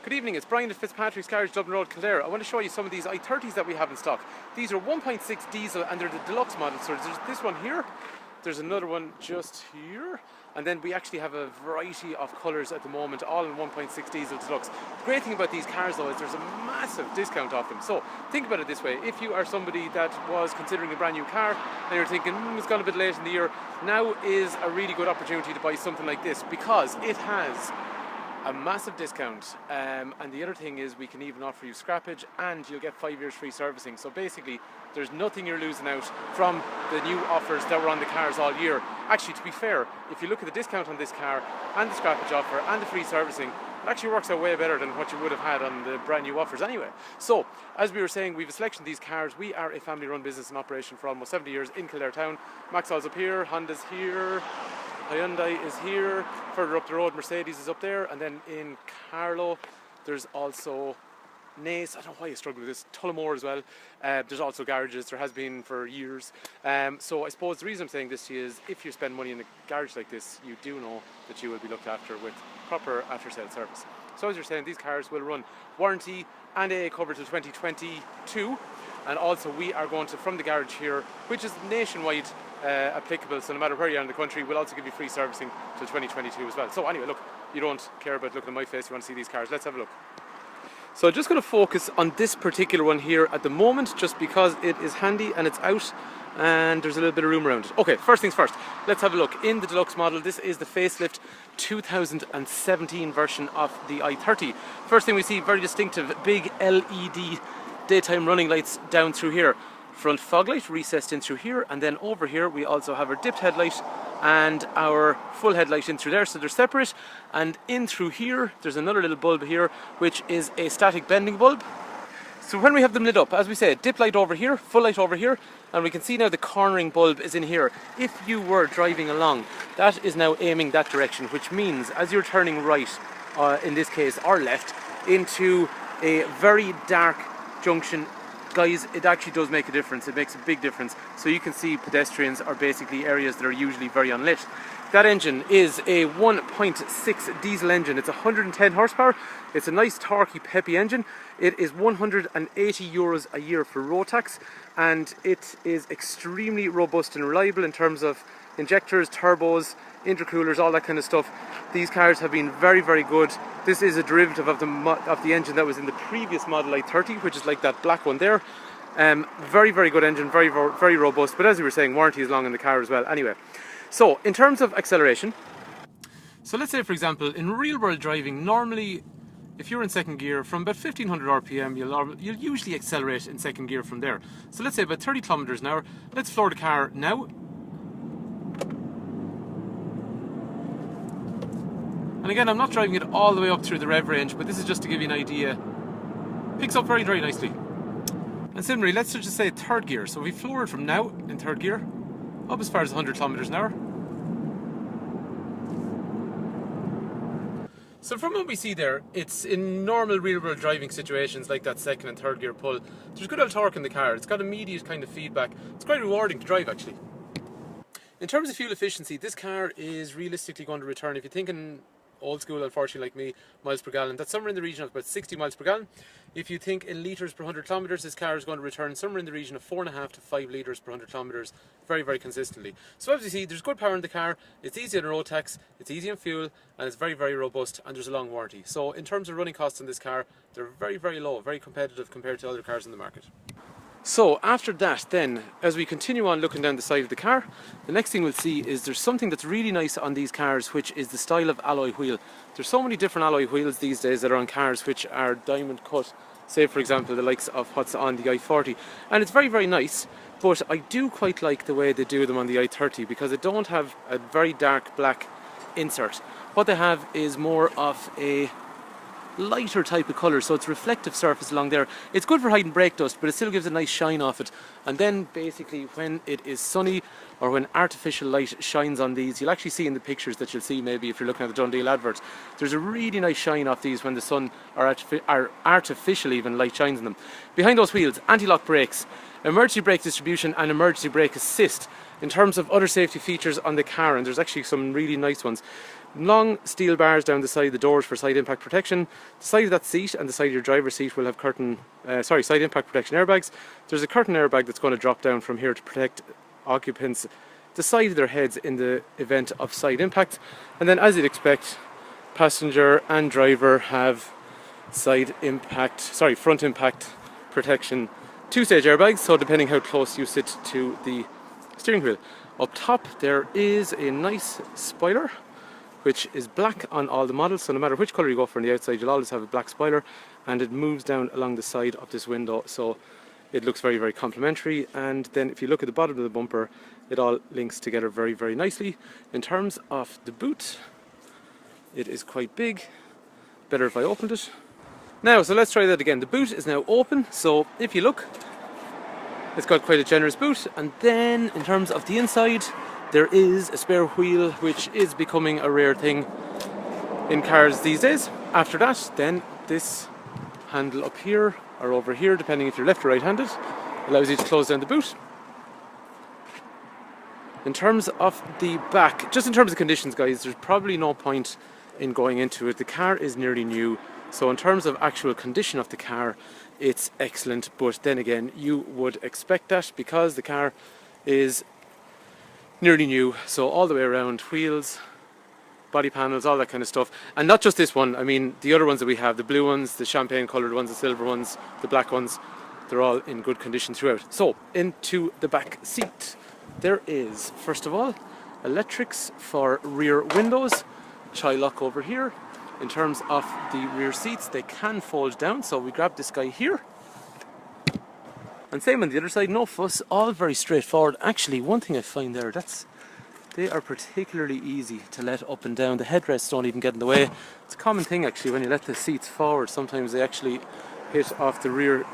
Good evening, it's Brian at Fitzpatrick's Garage, Dublin Road, Kildare. I want to show you some of these i30s that we have in stock. These are 1.6 diesel and they're the Deluxe model. So there's this one here, there's another one just here, and then we actually have a variety of colours at the moment, all in 1.6 diesel Deluxe. The great thing about these cars though is there's a massive discount off them. So think about it this way, if you are somebody that was considering a brand new car and you're thinking, it's gone a bit late in the year, now is a really good opportunity to buy something like this because it has a massive discount, and the other thing is we can even offer you scrappage and you'll get 5 years free servicing. So basically there's nothing you're losing out from the new offers that were on the cars all year. Actually, to be fair, if you look at the discount on this car and the scrappage offer and the free servicing, it actually works out way better than what you would have had on the brand new offers anyway. So as we were saying, we have a selection of these cars. We are a family run business in operation for almost 70 years in Kildare town. Maxwell's up here, Honda's here, Hyundai is here, further up the road Mercedes is up there, and then in Carlow there's also Naas, I don't know why I struggle with this, Tullamore as well. There's also garages, there has been for years. So I suppose the reason I'm saying this to you is if you spend money in a garage like this, you do know that you will be looked after with proper after sale service. So as you're saying, these cars will run warranty and AA cover till 2022, and also we are going to, from the garage here, which is nationwide applicable, so no matter where you are in the country, we'll also give you free servicing till 2022 as well. So anyway, look, you don't care about looking at my face, you want to see these cars, let's have a look. So I'm just going to focus on this particular one here at the moment, just because it is handy and it's out and there's a little bit of room around it. Okay, first things first, let's have a look. In the Deluxe model, this is the facelift 2017 version of the i30. First thing we see, very distinctive, big LED daytime running lights down through here. Front fog light recessed in through here, and then over here we also have our dipped headlight and our full headlight in through there, so they're separate. And in through here there's another little bulb here, which is a static bending bulb. So when we have them lit up, as we say, dip light over here, full light over here, and we can see now the cornering bulb is in here. If you were driving along, that is now aiming that direction, which means as you're turning right, in this case, or left, into a very dark junction, guys, it actually does make a difference. It makes a big difference. So you can see pedestrians are basically areas that are usually very unlit. That engine is a 1.6 diesel engine. It's 110 horsepower. It's a nice torquey peppy engine. It is 180 euros a year for road tax, and it is extremely robust and reliable in terms of injectors, turbos, intercoolers, all that kind of stuff. These cars have been very, very good. This is a derivative of the engine that was in the previous model i30, which is like that black one there. Very, very good engine, very, very robust. But as we were saying, warranty is long in the car as well. Anyway, so in terms of acceleration, so let's say for example, in real world driving, normally if you're in second gear from about 1500 RPM, you'll usually accelerate in second gear from there. So let's say about 30 kilometers an hour. Let's floor the car now. And again, I'm not driving it all the way up through the rev range, but this is just to give you an idea. Picks up very, very nicely. And similarly, let's just say third gear. So we floor it from now in third gear, up as far as 100 kilometers an hour. So from what we see there, it's in normal real-world driving situations like that second and third gear pull. There's good old torque in the car. It's got immediate kind of feedback. It's quite rewarding to drive actually. In terms of fuel efficiency, this car is realistically going to return, if you're thinking old school, unfortunately like me, miles per gallon, that's somewhere in the region of about 60 miles per gallon. If you think in litres per 100 kilometres, this car is going to return somewhere in the region of 4.5 to 5 litres per 100 kilometres, very, very consistently. So as you see, there's good power in the car, it's easy on road tax, it's easy on fuel, and it's very, very robust, and there's a long warranty. So in terms of running costs on this car, they're very, very low, very competitive compared to other cars in the market. So after that then, as we continue on looking down the side of the car, the next thing we'll see is there's something that's really nice on these cars, which is the style of alloy wheel. There's so many different alloy wheels these days that are on cars which are diamond cut, say for example the likes of what's on the i40, and it's very, very nice, but I do quite like the way they do them on the i30 because they don't have a very dark black insert. What they have is more of a lighter type of colour, so it's reflective surface along there. It's good for hiding brake dust, but it still gives a nice shine off it. And then basically when it is sunny or when artificial light shines on these, you'll actually see in the pictures that you'll see maybe if you're looking at the Dundee adverts, there's a really nice shine off these when the sun or artificial even light shines on them. Behind those wheels, anti-lock brakes, emergency brake distribution and emergency brake assist. In terms of other safety features on the car, and there's actually some really nice ones, long steel bars down the side of the doors for side impact protection. The side of that seat and the side of your driver's seat will have side impact protection airbags. There's a curtain airbag that's going to drop down from here to protect occupants the side of their heads in the event of side impact. And then, as you'd expect, passenger and driver have front impact protection 2-stage airbags, so depending how close you sit to the steering wheel. Up top there is a nice spoiler which is black on all the models, so no matter which colour you go for on the outside you'll always have a black spoiler, and it moves down along the side of this window, so it looks very, very complimentary. And then if you look at the bottom of the bumper, it all links together very, very nicely. In terms of the boot, it is quite big. Better if I opened it. Now, so let's try that again. The boot is now open, so if you look, it's got quite a generous boot. And then in terms of the inside, there is a spare wheel, which is becoming a rare thing in cars these days. After that, then this handle up here or over here, depending if you're left or right-handed, allows you to close down the boot. In terms of the back, just in terms of conditions, guys, there's probably no point in going into it. The car is nearly new, so in terms of actual condition of the car, it's excellent. But then again, you would expect that because the car is nearly new. So all the way around, wheels, body panels, all that kind of stuff. And not just this one, I mean the other ones that we have, the blue ones, the champagne coloured ones, the silver ones, the black ones, they're all in good condition throughout. So into the back seat, there is, first of all, electrics for rear windows, child lock over here. In terms of the rear seats, they can fold down, so we grab this guy here. And same on the other side, no fuss, all very straightforward. Actually, one thing I find there, they are particularly easy to let up and down. The headrests don't even get in the way. It's a common thing actually when you let the seats forward. Sometimes they actually hit off the rear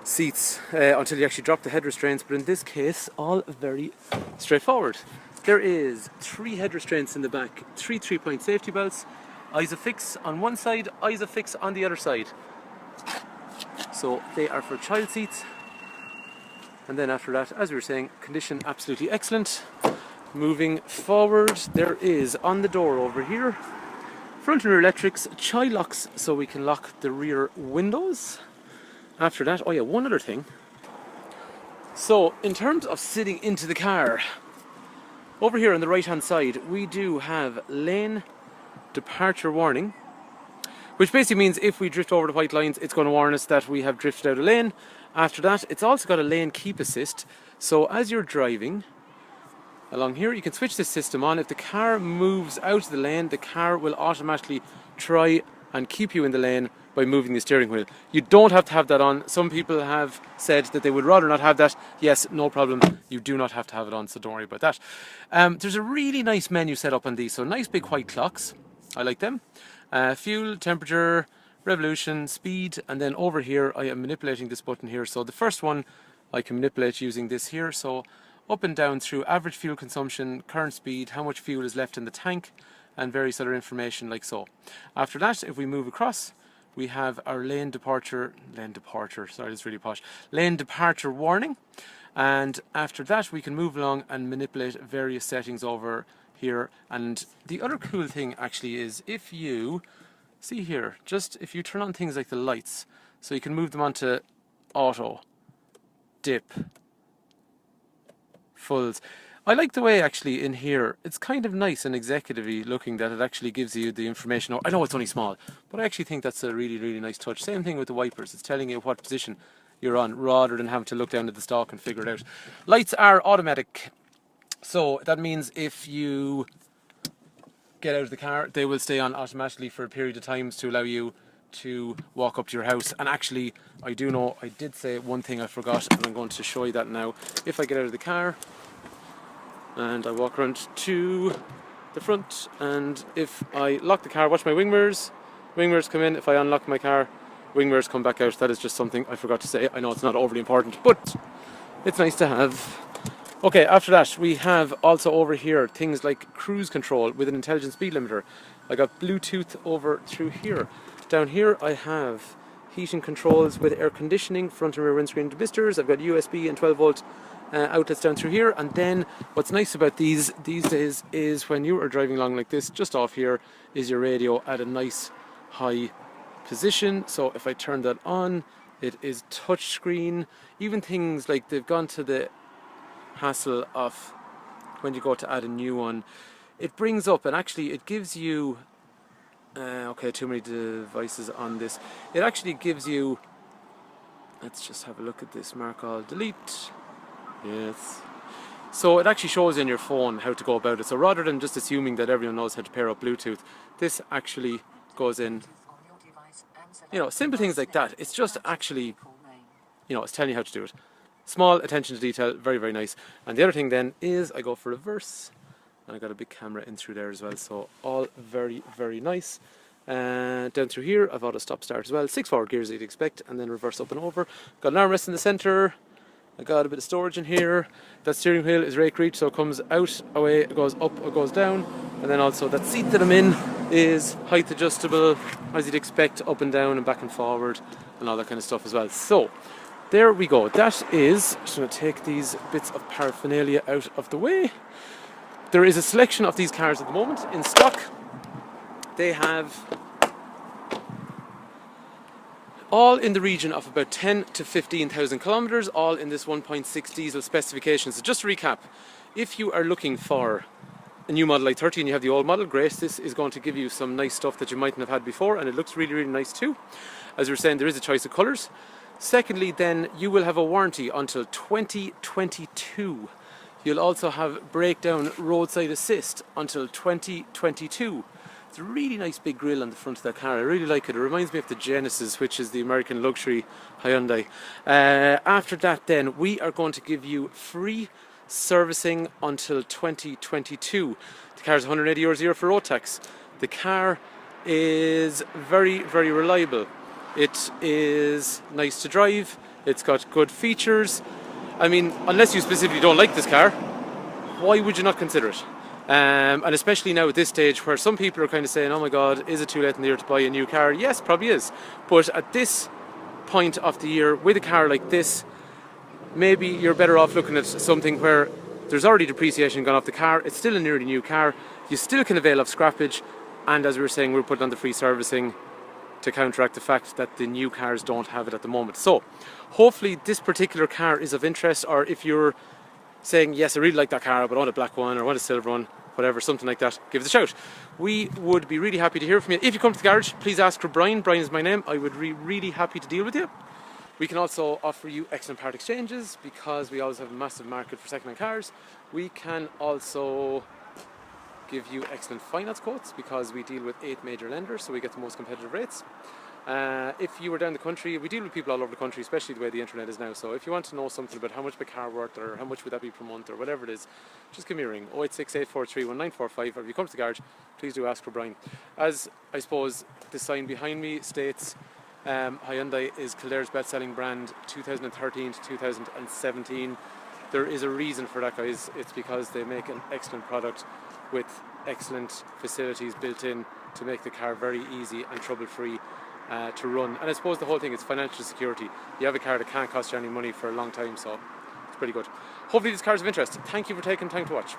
seats until you actually drop the head restraints. But in this case, all very straightforward. There is 3 head restraints in the back, 3 3-point safety belts, ISOFIX on one side, ISOFIX on the other side. So they are for child seats. And then after that, as we were saying, condition absolutely excellent. Moving forward, there is on the door over here, front and rear electrics, child locks, so we can lock the rear windows. After that, oh yeah, one other thing. So in terms of sitting into the car, over here on the right hand side, we do have lane departure warning, which basically means if we drift over the white lines, it's going to warn us that we have drifted out of lane. After that, it's also got a lane keep assist, so as you're driving along here, you can switch this system on. If the car moves out of the lane, the car will automatically try and keep you in the lane by moving the steering wheel. You don't have to have that on. Some people have said that they would rather not have that. Yes, no problem. You do not have to have it on, so don't worry about that. There's a really nice menu set up on these, so nice big white clocks. I like them. Fuel, temperature, revolution, speed, and then over here I am manipulating this button here. So the first one I can manipulate using this here. So up and down through average fuel consumption, current speed, how much fuel is left in the tank, and various other information like so. After that, if we move across, we have our lane departure warning. And after that, we can move along and manipulate various settings over here. And the other cool thing actually is if you see here, just if you turn on things like the lights, so you can move them onto auto, dip, fulls. I like the way actually in here, it's kind of nice and executive-y looking that it actually gives you the information. I know it's only small, but I actually think that's a really, really nice touch. Same thing with the wipers, it's telling you what position you're on rather than having to look down at the stalk and figure it out. Lights are automatic, so that means if you get out of the car, they will stay on automatically for a period of times to allow you to walk up to your house. And actually, I do know, I did say one thing I forgot, and I'm going to show you that now. If I get out of the car and I walk around to the front, and if I lock the car, watch my wing mirrors come in. If I unlock my car, wing mirrors come back out. That is just something I forgot to say. I know it's not overly important, but it's nice to have. Okay, after that, we have also over here things like cruise control with an intelligent speed limiter. I got Bluetooth over through here. Down here I have heating controls with air conditioning, front and rear windscreen misters. I've got USB and 12 volt outlets down through here. And then what's nice about these days is when you are driving along like this, just off here is your radio at a nice high position. So if I turn that on, it is touchscreen. Even things like they've gone to the hassle of when you go to add a new one, it brings up and actually it gives you okay, too many devices on this. It actually gives you, let's just have a look at this, mark all, delete. Yes. So it actually shows in your phone how to go about it. So rather than just assuming that everyone knows how to pair up Bluetooth, this actually goes in, you know, simple things like that. It's just actually, you know, it's telling you how to do it. Small attention to detail, very, very nice. And the other thing then is I go for reverse, and I got a big camera in through there as well. So all very, very nice. Down through here, I've auto stop start as well. 6 forward gears you'd expect, and then reverse up and over. Got an armrest in the centre. I got a bit of storage in here. That steering wheel is rake reach, so it comes out, away, it goes up, it goes down. And then also that seat that I'm in is height adjustable, as you'd expect, up and down and back and forward and all that kind of stuff as well. So there we go. That is, I'm just going to take these bits of paraphernalia out of the way. There is a selection of these cars at the moment in stock. They have all in the region of about 10 to 15,000 kilometers, all in this 1.6 diesel specification. So just to recap, if you are looking for a new model i30 and you have the old model, great, this is going to give you some nice stuff that you mightn't have had before, and it looks really, really nice too. As we were saying, there is a choice of colours. Secondly, then, you will have a warranty until 2022. You'll also have breakdown roadside assist until 2022. It's a really nice big grille on the front of that car. I really like it. It reminds me of the Genesis, which is the American luxury Hyundai. After that then, we are going to give you free servicing until 2022. The car is €180 a year for road tax. The car is very, very reliable. It is nice to drive. It's got good features. I mean, unless you specifically don't like this car, why would you not consider it? And especially now at this stage where some people are kind of saying, oh my god, is it too late in the year to buy a new car? Yes, probably is. But at this point of the year, with a car like this, maybe you're better off looking at something where there's already depreciation gone off the car, it's still a nearly new car, you still can avail of scrappage, and as we were saying, we're putting on the free servicing to counteract the fact that the new cars don't have it at the moment. So hopefully this particular car is of interest, or if you're saying, yes, I really like that car, but I want a black one or I want a silver one, whatever, something like that, give us a shout. We would be really happy to hear from you. If you come to the garage, please ask for Brian. Brian is my name. I would be really happy to deal with you. We can also offer you excellent part exchanges because we always have a massive market for second-hand cars. We can also give you excellent finance quotes because we deal with 8 major lenders, so we get the most competitive rates. If you were down the country, we deal with people all over the country, especially the way the internet is now. So if you want to know something about how much a car worth or how much would that be per month or whatever it is, just give me a ring, 086 843 1945, or if you come to the garage, please do ask for Brian. As I suppose the sign behind me states, Hyundai is Kildare's best-selling brand 2013 to 2017. There is a reason for that, guys. It's because they make an excellent product with excellent facilities built in to make the car very easy and trouble-free to run. And I suppose the whole thing is financial security. You have a car that can't cost you any money for a long time, so it's pretty good. Hopefully this car is of interest. Thank you for taking time to watch.